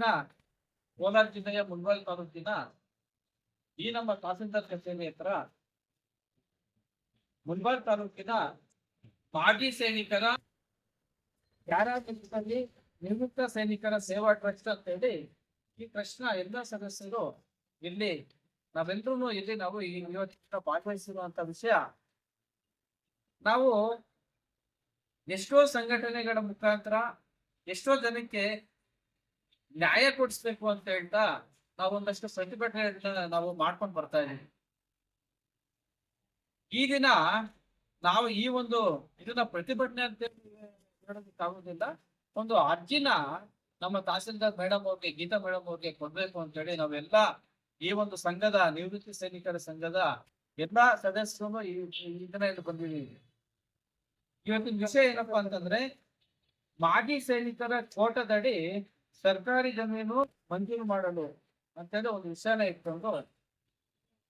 ದಿನ ಕೋಲಾರ ಜಿಲ್ಲೆಯ ಮುಳಬಾಗಿಲು ತಾಲೂಕಿನ ಈ ನಮ್ಮ ತಹಸೀಲ್ದಾರ್ ಕಚೇರಿ ಹತ್ರ ಮುಳಬಾಗಿಲು ತಾಲೂಕಿನ ಮಾಜಿ ಸೈನಿಕರ ಪ್ಯಾರಾಮಿಲಿಟರಿ ನಿವೃತ್ತ ಸೈನಿಕರ ಸೇವಾ ಟ್ರಸ್ಟ್ ಅಂತ ಹೇಳಿ ಈ ಟ್ರಸ್ಟ್ ನ ಎಲ್ಲ ಸದಸ್ಯರು ಇಲ್ಲಿ ನಾವೆಲ್ಲರೂ ಇಲ್ಲಿ ನಾವು ಇವತ್ತಿನ ಭಾಗವಹಿಸಿರುವಂತ ವಿಷಯ, ನಾವು ಎಷ್ಟೋ ಸಂಘಟನೆಗಳ ಮುಖಾಂತರ ಎಷ್ಟೋ ಜನಕ್ಕೆ ನ್ಯಾಯ ಕೊಡಿಸ್ಬೇಕು ಅಂತ ಹೇಳ್ತಾ ನಾವು ಒಂದಷ್ಟು ಪ್ರತಿಭಟನೆಗಳನ್ನ ನಾವು ಮಾಡ್ಕೊಂಡು ಬರ್ತಾ ಇದೀವಿ. ಈ ದಿನ ನಾವು ಈ ಒಂದು ಇದನ್ನ ಪ್ರತಿಭಟನೆ ಅಂತ ಹೇಳೋದಕ್ಕಾಗೋದಿಲ್ಲ, ಒಂದು ಅರ್ಜಿನ ನಮ್ಮ ತಹಸೀಲ್ದಾರ್ ಮೇಡಮ್ ಅವ್ರಿಗೆ, ಗೀತಾ ಮೇಡಮ್ ಅವ್ರಿಗೆ ಕೊಡ್ಬೇಕು ಅಂತ ಹೇಳಿ ನಾವೆಲ್ಲ ಈ ಒಂದು ಸಂಘದ ನಿವೃತ್ತಿ ಸೈನಿಕರ ಸಂಘದ ಎಲ್ಲಾ ಸದಸ್ಯರು ಈ ದಿನ ಇಲ್ಲಿ ಬಂದಿದ್ದೀವಿ. ಇವತ್ತಿನ ವಿಷಯ ಏನಪ್ಪಾ ಅಂತಂದ್ರೆ, ಮಾಜಿ ಸೈನಿಕರ ತೋಟದಡಿ ಸರ್ಕಾರಿ ಜಮೀನು ಮಂಜೂರು ಮಾಡಲು ಅಂತೇಳಿ ಒಂದು ವಿಷಯನ ಇಟ್ಕೊಂಡು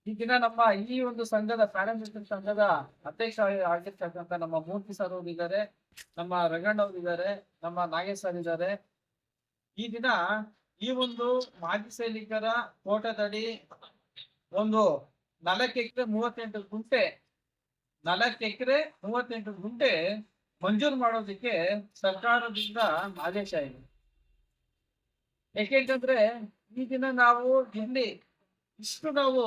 ಈ ದಿನ ನಮ್ಮ ಈ ಒಂದು ಸಂಘದ ಪ್ಯಾರಾಮಿಲಿಟರಿ ಸಂಘದ ಅಧ್ಯಕ್ಷ ಆಗಿರ್ತಕ್ಕಂಥ ನಮ್ಮ ಮೂರ್ತಿ ಸರ್ ಅವರು ಇದ್ದಾರೆ, ನಮ್ಮ ರಂಗಣ್ಣ ಅವರು ಇದ್ದಾರೆ, ನಮ್ಮ ನಾಗೇಶ್ ಸರ್ ಇದ್ದಾರೆ. ಈ ದಿನ ಈ ಒಂದು ಮಾಜಿ ಸೈನಿಕರ ತೋಟದಡಿ ಒಂದು 4 ಎಕರೆ 38 ಗುಂಟೆ 4 ಎಕರೆ 38 ಗುಂಟೆ ಮಂಜೂರು ಮಾಡೋದಕ್ಕೆ ಸರ್ಕಾರದಿಂದ ಆದೇಶ ಇದೆ. ಯಾಕೆಂತಂದ್ರೆ ಈ ದಿನ ನಾವು ಇಲ್ಲಿ ಇಷ್ಟು ನಾವು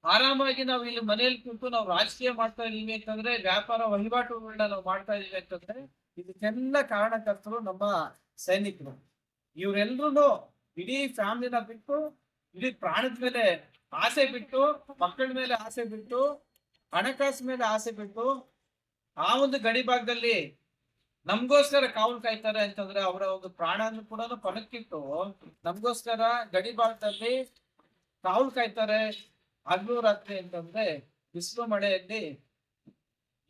ಆರಾಮಾಗಿ ನಾವು ಇಲ್ಲಿ ಮನೆಯಲ್ಲಿ ಕೂತು ನಾವು ರಾಜಕೀಯ ಮಾಡ್ತಾ ಇದೀವಿ ಅಂತಂದ್ರೆ, ವ್ಯಾಪಾರ ವಹಿವಾಟುಗಳನ್ನ ನಾವು ಮಾಡ್ತಾ ಇದೀವಿ ಅಂತಂದ್ರೆ ಇದಕ್ಕೆಲ್ಲ ಕಾರಣಕರ್ತರು ನಮ್ಮ ಸೈನಿಕರು. ಇವರೆಲ್ಲರೂ ಇಡೀ ಫ್ಯಾಮಿಲಿನ ಬಿಟ್ಟು, ಇಡೀ ಪ್ರಾಣದ ಮೇಲೆ ಆಸೆ ಬಿಟ್ಟು, ಮಕ್ಕಳ ಮೇಲೆ ಆಸೆ ಬಿಟ್ಟು, ಹಣಕಾಸು ಮೇಲೆ ಆಸೆ ಬಿಟ್ಟು ಆ ಒಂದು ಗಡಿ ಭಾಗದಲ್ಲಿ ನಮ್ಗೋಸ್ಕರ ಕಾವಲು ಕಾಯ್ತಾರೆ ಅಂತಂದ್ರೆ, ಅವರ ಒಂದು ಪ್ರಾಣವನ್ನು ಕೂಡ ಪಣಕ್ಕಿಟ್ಟು ನಮ್ಗೋಸ್ಕರ ಗಡಿ ಭಾಗದಲ್ಲಿ ಕಾವಲು ಕಾಯ್ತಾರೆ ಹಗಲು ರಾತ್ರಿ ಅಂತಂದ್ರೆ ಬಿಸಿಲು ಮಳೆಯಲ್ಲಿ.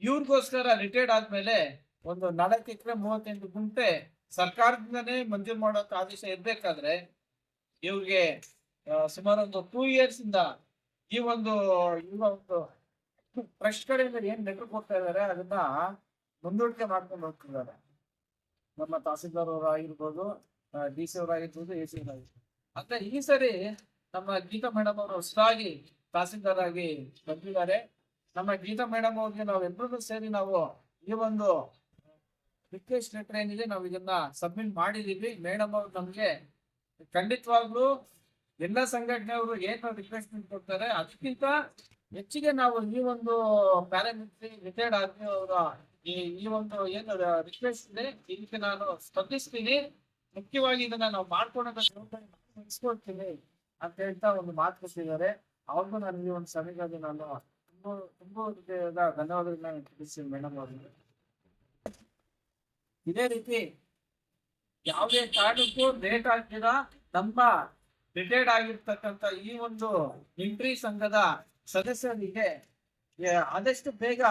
ಇವ್ರಿಗೋಸ್ಕರ ರಿಟೈರ್ಡ್ ಆದ್ಮೇಲೆ ಒಂದು 4 ಎಕರೆ 38 ಗುಂಟೆ ಸರ್ಕಾರದಿಂದನೇ ಮಂಜೂರು ಮಾಡೋಕೆ ಆದೇಶ ಇರ್ಬೇಕಾದ್ರೆ ಇವ್ರಿಗೆ ಸುಮಾರು ಒಂದು 2 years ಇಂದ ಈ ಒಂದು ಟ್ರಸ್ಟ್ ಕಡೆಯಿಂದ ಏನ್ ಲೆಟರ್ ಕೊಡ್ತಾ ಇದಾರೆ ಅದನ್ನ ಮುಂದೂಡಿಕೆ ಮಾಡ್ಕೊಂಡು ಹೋಗ್ತಿದ್ದಾರೆ. ನಮ್ಮ ತಹಸೀಲ್ದಾರ್ ಅವರು ಆಗಿರ್ಬೋದು, DC ಅವರಾಗಿರ್ಬೋದು, AC ಅವರಾಗಿರ್ಬೋದು. ಅಂದ್ರೆ ಈ ಸರಿ ನಮ್ಮ ಗೀತಾ ಮೇಡಮ್ ಅವರು ಹೊಸದಾಗಿ ತಹಸೀಲ್ದಾರ್ ಆಗಿ ಬಂದಿದ್ದಾರೆ. ನಮ್ಮ ಗೀತಾ ಮೇಡಮ್ ಅವ್ರಿಗೆ ನಾವೆಲ್ಲರೂ ಸೇರಿ ನಾವು ಈ ಒಂದು ರಿಕ್ವೆಸ್ಟ್ ಲೆಟರ್ ಏನಿದೆ ನಾವು ಇದನ್ನ ಸಬ್ಮಿಟ್ ಮಾಡಿದೀವಿ. ಮೇಡಮ್ ಅವ್ರು ನಮ್ಗೆ ಖಂಡಿತವಾಗ್ಲೂ ಎಲ್ಲ ಸಂಘಟನೆಯವರು ಏನು ರಿಕ್ವೆಸ್ಟ್ಮೆಂಟ್ ಕೊಡ್ತಾರೆ ಅದಕ್ಕಿಂತ ಹೆಚ್ಚಿಗೆ ನಾವು ಈ ಒಂದು ಪ್ಯಾರಾಮಿಲಿಟರಿ ರಿಟೈರ್ಡ್ ಆಗಿ ಅವರ ಈ ಒಂದು ಏನು ರಿಕ್ವೆಸ್ಟ್ ಇದೆ ಇದಕ್ಕೆ ನಾನು ಸ್ಪಂದಿಸ್ತೀನಿ. ಮುಖ್ಯವಾಗಿ ಇದನ್ನ ನಾವು ಮಾಡ್ಕೊಳೋದಕ್ಕೆ ನಡೆಸ್ಕೊಳ್ತೀನಿ ಅಂತ ಹೇಳ್ತಾ ಒಂದು ಮಾತು ಕೊಟ್ಟಿದ್ದಾರೆ. ಅವ್ರಿಗೂ ನಾನು ಈ ಒಂದು ಸಭೆಗಾಗಿ ನಾನು ತುಂಬಾ ಧನ್ಯವಾದಗಳನ್ನ ತಿಳಿಸ್ತೀನಿ ಮೇಡಮ್ ಅವ್ರಿಗೆ. ಇದೇ ರೀತಿ ಯಾವುದೇ ಕಾರಣಕ್ಕೂ ಲೇಟ್ ಆಗ್ತೀರ ನಮ್ಮ ರಿಟೈರ್ಡ್ ಆಗಿರ್ತಕ್ಕಂಥ ಈ ಒಂದು ಮಿಲಿಟರಿ ಸಂಘದ ಸದಸ್ಯರಿಗೆ ಆದಷ್ಟು ಬೇಗ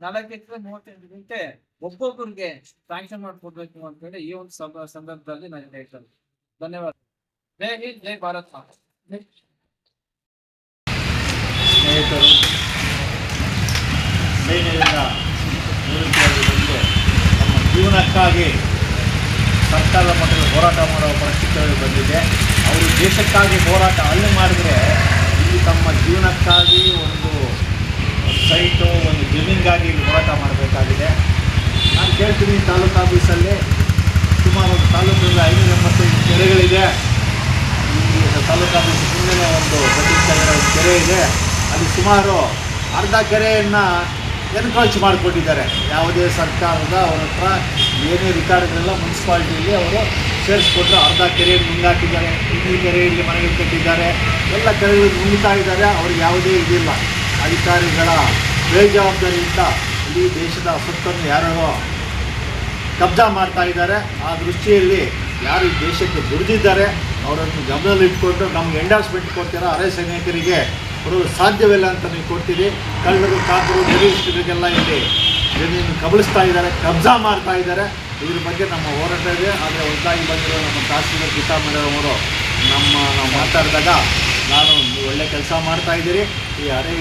4 ಎಕರೆ 38 ಗುಂಟೆ ಒಬ್ಬೊಬ್ಬರಿಗೆ ಸ್ಯಾಂಕ್ಷನ್ ಮಾಡಿಕೊಡ್ಬೇಕು ಅಂತ ಹೇಳಿ ಈ ಒಂದು ಸಂದರ್ಭದಲ್ಲಿ ನಾನು ಹೇಳ್ತೇನೆ. ಧನ್ಯವಾದ. ಜೈ ಹಿಂದ್, ಜೈ ಭಾರತ್. ಸ್ನೇಹಿತರು, ಸೈನ್ಯದಿಂದ ನಿವೃತ್ತಿಯಾಗಿ ಬಂದು ನಮ್ಮ ಜೀವನಕ್ಕಾಗಿ ಸರ್ಕಾರದ ಮಟ್ಟದಲ್ಲಿ ಹೋರಾಟ ಮಾಡುವ ಪರಿಸ್ಥಿತಿಗಳು ಬಂದಿದೆ. ಅವರು ದೇಶಕ್ಕಾಗಿ ಹೋರಾಟ ಅಲ್ಲಿ ಮಾಡಿದ್ರೆ ಇಲ್ಲಿ ತಮ್ಮ ಜೀವನಕ್ಕಾಗಿ ಒಂದು ಸೈಟು, ಒಂದು ಜಮೀನಿಗಾಗಿ ಇಲ್ಲಿ ಹೋರಾಟ ಮಾಡಬೇಕಾಗಿದೆ. ನಾನು ಕೇಳ್ತೀನಿ, ತಾಲೂಕು ಆಫೀಸಲ್ಲಿ ಸುಮಾರು ಒಂದು ತಾಲೂಕಿನಲ್ಲಿ 585 ಕೆರೆಗಳಿದೆ. ಈ ತಾಲೂಕು ಆಫೀಸ್ ಮುಂದೆ ಒಂದು ಕೆರೆ ಇದೆ. ಅಲ್ಲಿ ಸುಮಾರು ಅರ್ಧ ಕೆರೆಯನ್ನು ಎನ್ಕ್ರೋಚ್ ಮಾಡಿಕೊಟ್ಟಿದ್ದಾರೆ. ಯಾವುದೇ ಸರ್ಕಾರದ ಅವ್ರ ಹತ್ರ ಏನೇ ರಿಕಾರ್ಡ್ಗಳೆಲ್ಲ ಮುನ್ಸಿಪಾಲ್ಟಿಯಲ್ಲಿ ಅವರು ಸೇರಿಸ್ಕೊಟ್ರು. ಅರ್ಧ ಕೆರೆಯನ್ನು ನುಂಗಾಕಿದ್ದಾರೆ, ಇನ್ನೂ ಕೆರೆಯಲ್ಲಿ ಮನೆಗಳು ಕಟ್ಟಿದ್ದಾರೆ, ಎಲ್ಲ ಕೆರೆಗಳು ನುಂಗ್ತಾ ಇದ್ದಾರೆ. ಅವ್ರಿಗೆ ಯಾವುದೇ ಇದಿಲ್ಲ. ಅಧಿಕಾರಿಗಳ ಬೇಜವಾಬ್ದಾರಿಯಿಂದ ಇಡೀ ದೇಶದ ಸೊತ್ತನ್ನು ಯಾರೋ ಕಬ್ಜಾ ಮಾಡ್ತಾ ಇದ್ದಾರೆ. ಆ ದೃಷ್ಟಿಯಲ್ಲಿ ಯಾರು ಈ ದೇಶಕ್ಕೆ ದುಡಿದಿದ್ದಾರೆ ಅವರನ್ನು ಗಮನದಲ್ಲಿಟ್ಕೊಂಡು ನಮ್ಗೆ ಎಂಡಾರ್ಸ್ಮೆಂಟ್ ಕೊಡ್ತೀರಾ, ಅರೆ ಸೈನಿಕರಿಗೆ ಕೊಡೋದು ಸಾಧ್ಯವಿಲ್ಲ ಅಂತ ನೀವು ಕೊಡ್ತೀರಿ. ಕಳ್ಳರು, ಕಾಕರು, ಟೆರರಿಸ್ಟ್ಗಳಿಗೆಲ್ಲ ಇಲ್ಲಿ ಜಮೀನು ಕಬಳಿಸ್ತಾ ಇದ್ದಾರೆ, ಕಬ್ಜಾ ಮಾಡ್ತಾ ಇದ್ದಾರೆ. ಇದ್ರ ಬಗ್ಗೆ ನಮ್ಮ ಹೋರಾಟ ಇದೆ. ಆದರೆ ಹೊಸದಾಗಿ ಬಂದಿರೋ ನಮ್ಮ ತಹಸೀಲ್ದಾರ್ ಗೀತಾ ಮೇಡಮ್ ಅವರು ನಾವು ಮಾತಾಡಿದಾಗ ನಾನು ನೀವು ಒಳ್ಳೆ ಕೆಲಸ ಮಾಡ್ತಾಯಿದ್ದೀರಿ, ಈ ಅರೆ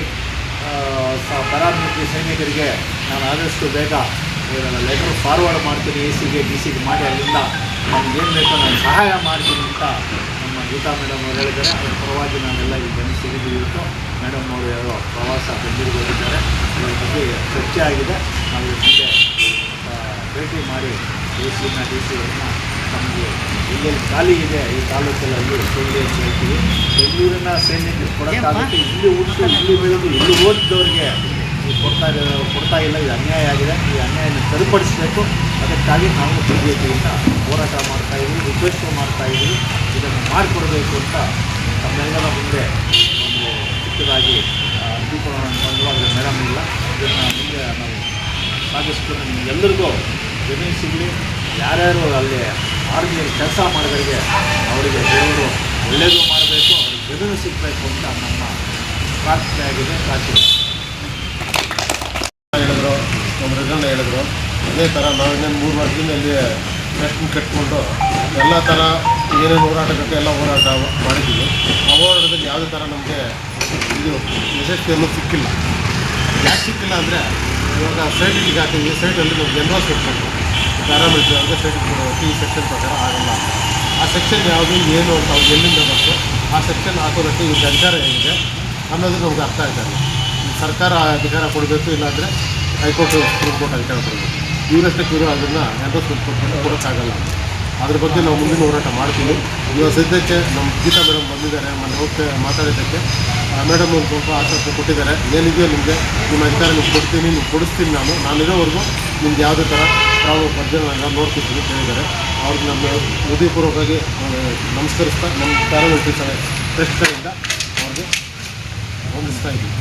ಪ್ಯಾರಾಮಿಲಿಟರಿ ಸೈನಿಕರಿಗೆ ನಾನು ಆದಷ್ಟು ಬೇಗ ಲೆಟರ್ ಫಾರ್ವರ್ಡ್ ಮಾಡ್ತೀನಿ, AC ಗೆ DC ಗೆ ಮಾಡಿ ಅಲ್ಲಿಂದ ನನಗೇನು ಬೇಕೋ ನಾನು ಸಹಾಯ ಮಾಡ್ತೀನಿ ಅಂತ ನಮ್ಮ ಗೀತಾ ಮೇಡಮ್ ಅವರು ಹೇಳಿದ್ದಾರೆ. ಅದರ ಪರವಾಗಿ ನಾವೆಲ್ಲ ಇಲ್ಲಿ ಬನ್ನಿ ಸಿಗಿದ್ದು ಇವತ್ತು ಮೇಡಮ್ ಅವರು ಯಾರೋ ಪ್ರವಾಸ ಬೆಂಗಳೂರಿಗೆ ಹೋಗಿದ್ದಾರೆ. ಇದರ ಬಗ್ಗೆ ಚರ್ಚೆ ಆಗಿದೆ. ನಾವು ಮುಂದೆ ಭೇಟಿ ಮಾಡಿ ಡಿ.ಸಿನ ಡಿ.ಸಿ.ಅವ್ರನ್ನ ನಮಗೆ ಎಲ್ಲೆಲ್ಲಿ ಖಾಲಿ ಇದೆ ಈ ತಾಲೂಕಲ್ಲಿ ಸೈನ್ಯ ಅಂತ ಹೇಳ್ತೀವಿ. ಬೆಂಗಳೂರಿನ ಸೈನ್ಯಕ್ಕೆ ಕೊಡೋಕ್ಕಾಗುತ್ತೆ. ಇಲ್ಲಿ ಹುಟ್ಟು ಇಲ್ಲಿ ಬೆಳೆದು ಇಲ್ಲಿ ಓದಿದವ್ರಿಗೆ ಕೊಡ್ತಾ ಇಲ್ಲ. ಇದು ಅನ್ಯಾಯ ಆಗಿದೆ. ಈ ಅನ್ಯಾಯನ ಸರಿಪಡಿಸಬೇಕು. ಅದಕ್ಕಾಗಿ ನಾವು ಬಿಜೆಪಿಯಿಂದ ಹೋರಾಟ ಮಾಡ್ತಾಯಿದ್ದೀವಿ, ರಿಕ್ವೆಸ್ಟ್ ಮಾಡ್ತಾಯಿದ್ದೀವಿ. ಇದನ್ನು ಮಾಡಿಕೊಡ್ಬೇಕು ಅಂತ ನಮ್ಮೆಲ್ಲರ ಮುಂದೆ ಒಂದು ಚಿಕ್ಕದಾಗಿ ಅಂತಿಕೊಳ್ಳೋಣ ಅಂತಂದ್ರೆ ಮೇಡಮ್ ಇಲ್ಲ. ಇದನ್ನು ಮುಂದೆ ನಾವು ಸಾಗಿಸ್ಕೊಂಡು ನಿಮಗೆಲ್ಲರಿಗೂ ಜಮೀನು ಸಿಗಲಿ. ಯಾರ್ಯಾರು ಅಲ್ಲಿ ಆರ್ಮಿಯಲ್ಲಿ ಕೆಲಸ ಮಾಡಿದವರಿಗೆ ಅವರಿಗೆ ದೇವರು ಒಳ್ಳೆಯದು ಮಾಡಬೇಕು, ಅವ್ರಿಗೆ ಜಮೀನು ಸಿಗಬೇಕು ಅಂತ ನಮ್ಮ ಪ್ರಾರ್ಥನೆ ಆಗಿದೆ. ಪ್ರಾರ್ಥನೆ ಹೇಳಿದ್ರು, ನಮ್ಮ ರಿಸಲ್ಟ್ ಹೇಳಿದ್ರು. ಅದೇ ಥರ ನಾವು ಇನ್ನೇನು 3 ವರ್ಷದಿಂದ ಇಲ್ಲಿ ರೇಷನ್ ಕಟ್ಕೊಂಡು ಎಲ್ಲ ಥರ ಏನೇನು ಹೋರಾಟಕ್ಕೆ ಎಲ್ಲ ಹೋರಾಟ ಮಾಡಿದ್ದೀವಿ. ಆ ಹೋರಾಟದಲ್ಲಿ ಯಾವುದೇ ಥರ ನಮಗೆ ಇದು ಯಶಸ್ವಿಯನ್ನು ಸಿಕ್ಕಿಲ್ಲ. ಯಾಕೆ ಸಿಕ್ಕಿಲ್ಲ ಅಂದರೆ ಇವಾಗ ಸೈಟಿಗೆ ಹಾಕಿದ್ವಿ. ಸೈಟಲ್ಲಿ ನಾವು ಜನರಲ್ ಕೊಡ್ಬೇಕು, ಪ್ಯಾರಾಮಿಲಿಟರಿ ಅಂದರೆ ಸೈಟಿಗೆ ಕೊಡೋದು ಈ ಸೆಕ್ಷನ್ ಪ್ರಕಾರ ಆಗಲ್ಲ. ಆ ಸೆಕ್ಷನ್ ಯಾವುದು ಏನು ಅಂತ ಅವ್ರು ಎಲ್ಲಿಂದ ಬಂತು, ಆ ಸೆಕ್ಷನ್ ಹಾಕೋದಕ್ಕೆ ಇವ್ರಿಗೆ ಅಧಿಕಾರ ಏನಿದೆ ಅನ್ನೋದು ನಮ್ಗೆ ಅರ್ಥ ಆಗ್ತಾಯಿಲ್ಲ. ಸರ್ಕಾರ ಅಧಿಕಾರ ಕೊಡಬೇಕು, ಇಲ್ಲಾಂದರೆ ಹೈಕೋರ್ಟ್ ಸುಪ್ರೀಂ ಕೋರ್ಟ್ ಅಧಿಕಾರ ಕೊಡಬೇಕು. ಇವರಷ್ಟಕ್ಕೆ ಇವರು ಅದನ್ನು ಎಂಡೋಸ್ಮೆಂಟ್ ಕೊಟ್ಕೊಂಡು ಕೊಡೋಕ್ಕಾಗಲ್ಲ. ಅದ್ರ ಬಗ್ಗೆ ನಾವು ಮುಂದಿನ ಹೋರಾಟ ಮಾಡ್ತೀವಿ. ಇವಾಗ ಸದ್ಯಕ್ಕೆ ನಮ್ಮ ಗೀತಾ ಮೇಡಮ್ ಬಂದಿದ್ದಾರೆ. ಮೊನ್ನೆ ಹೋಗ್ತಾ ಮಾತಾಡೋದಕ್ಕೆ ಮೇಡಮ್ ಒಂದು ಸ್ವಲ್ಪ ಆಶ್ವಾಸನೆ ಕೊಟ್ಟಿದ್ದಾರೆ. ಏನಿದೆಯೋ ನಿಮಗೆ ನಿಮ್ಮ ಅಧಿಕಾರ ನಿಮ್ಗೆ ಕೊಡ್ತೀನಿ, ನಿಮ್ಗೆ ಕೊಡಿಸ್ತೀನಿ. ನಾನಿರೋವರೆಗೂ ನಿಮ್ಗೆ ಯಾವುದೇ ಥರ ಪ್ರಾಬ್ಲಮ್ ಬಗ್ಗೆ ನಾನು ನೋಡ್ಕೊತೀನಿ ಅಂತ ಹೇಳಿದ್ದಾರೆ. ಅವ್ರಿಗೆ ನಮ್ಮ ಹೃದಯಪೂರ್ವಕವಾಗಿ ನಮಸ್ಕರಿಸ್ತಾ ನಮ್ಮ ಪ್ಯಾರಾಮಿಲಿಟರಿ ಟ್ರಸ್ಟ್ ಕಡೆಯಿಂದ ಅವ್ರಿಗೆ ವಂದಿಸ್ತಾ ಇದ್ದೀವಿ.